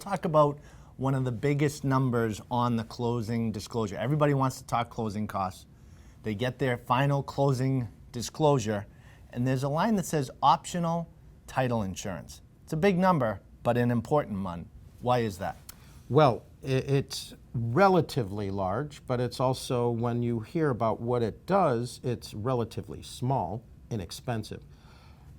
talk about one of the biggest numbers on the closing disclosure. Everybody wants to talk closing costs. They get their final closing disclosure, and there's a line that says optional title insurance. It's a big number, but an important one. Why is that? Well, it's relatively large, but it's also, when you hear about what it does, it's relatively small, inexpensive.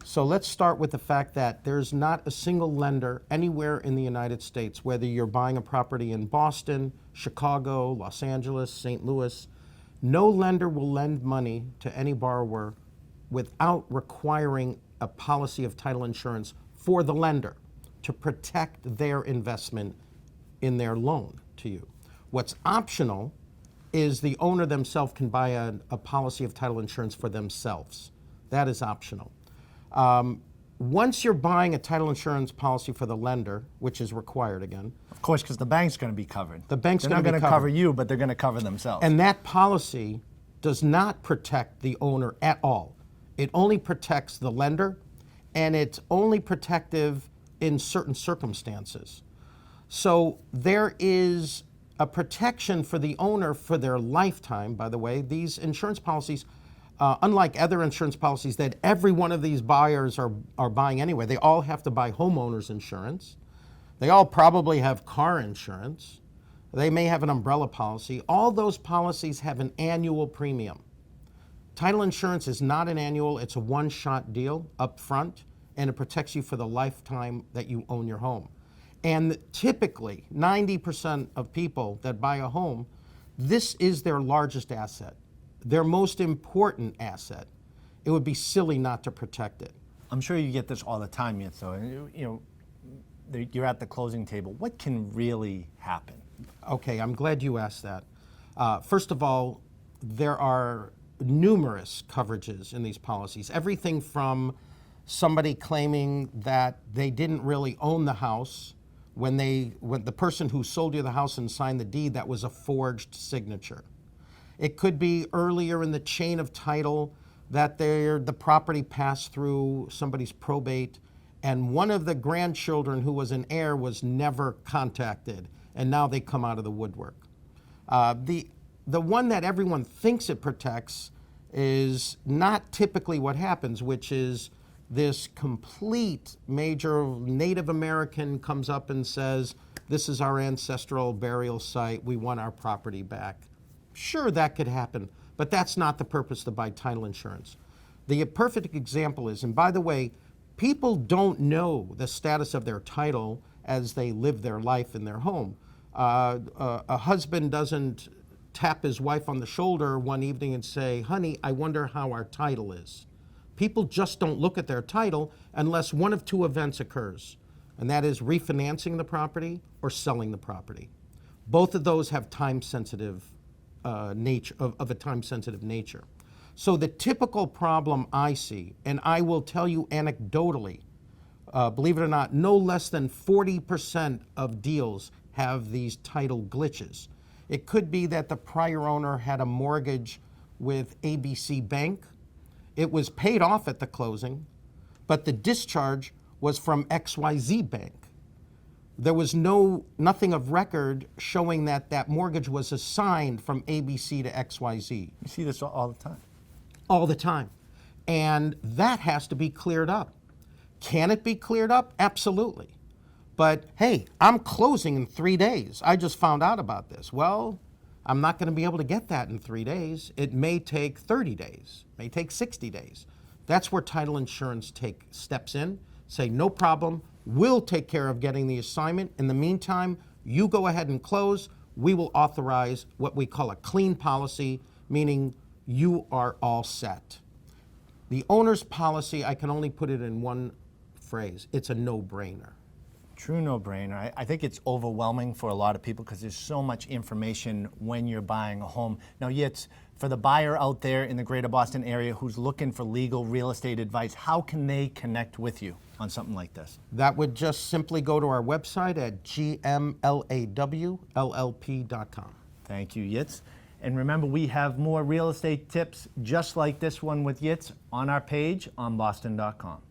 So let's start with the fact that there's not a single lender anywhere in the United States, whether you're buying a property in Boston, Chicago, Los Angeles, St. Louis, no lender will lend money to any borrower without requiring a policy of title insurance for the lender to protect their investment in their loan to you. What's optional is the owner themselves can buy a policy of title insurance for themselves. That is optional. Once you're buying a title insurance policy for the lender, which is required again. Of course, because the bank's going to be covered. The bank's going to be covered. They're not going to cover you, but they're going to cover themselves. And that policy does not protect the owner at all. It only protects the lender, and it's only protective in certain circumstances. So there is a protection for the owner for their lifetime. By the way, these insurance policies, unlike other insurance policies that every one of these buyers are buying anyway, they all have to buy homeowners insurance. They all probably have car insurance. They may have an umbrella policy. All those policies have an annual premium. Title insurance is not an annual, it's a one-shot deal up front, and it protects you for the lifetime that you own your home. And typically, 90% of people that buy a home, this is their largest asset, their most important asset. It would be silly not to protect it. I'm sure you get this all the time, yet. So you're at the closing table. What can really happen? Okay, I'm glad you asked that. First of all, there are numerous coverages in these policies. Everything from somebody claiming that they didn't really own the house when the person who sold you the house and signed the deed, that was a forged signature. It could be earlier in the chain of title that the property passed through somebody's probate, and one of the grandchildren who was an heir was never contacted, and now they come out of the woodwork. The one that everyone thinks it protects is not typically what happens, which is this complete major Native American comes up and says, this is our ancestral burial site, we want our property back. Sure, that could happen, but that's not the purpose to buy title insurance. The perfect example is, and by the way, people don't know the status of their title as they live their life in their home. A husband doesn't tap his wife on the shoulder one evening and say, honey, I wonder how our title is. People just don't look at their title unless one of two events occurs, and that is refinancing the property or selling the property. Both of those have time-sensitive nature, of a time-sensitive nature. So the typical problem I see, and I will tell you anecdotally, believe it or not, no less than 40% of deals have these title glitches. It could be that the prior owner had a mortgage with ABC Bank. It was paid off at the closing, but the discharge was from XYZ Bank. There was nothing of record showing that that mortgage was assigned from ABC to XYZ. You see this all the time. All the time. And that has to be cleared up. Can it be cleared up? Absolutely. But hey, I'm closing in 3 days. I just found out about this. Well, I'm not going to be able to get that in 3 days. It may take 30 days, may take 60 days. That's where title insurance steps in, say, no problem, we'll take care of getting the assignment. In the meantime, you go ahead and close. We will authorize what we call a clean policy, meaning you are all set. The owner's policy, I can only put it in one phrase. It's a no-brainer. True no-brainer. I think it's overwhelming for a lot of people because there's so much information when you're buying a home. Now, Yitz, for the buyer out there in the greater Boston area who's looking for legal real estate advice, how can they connect with you on something like this? That would just simply go to our website at gmlawllp.com. Thank you, Yitz. And remember, we have more real estate tips just like this one with Yitz on our page on boston.com.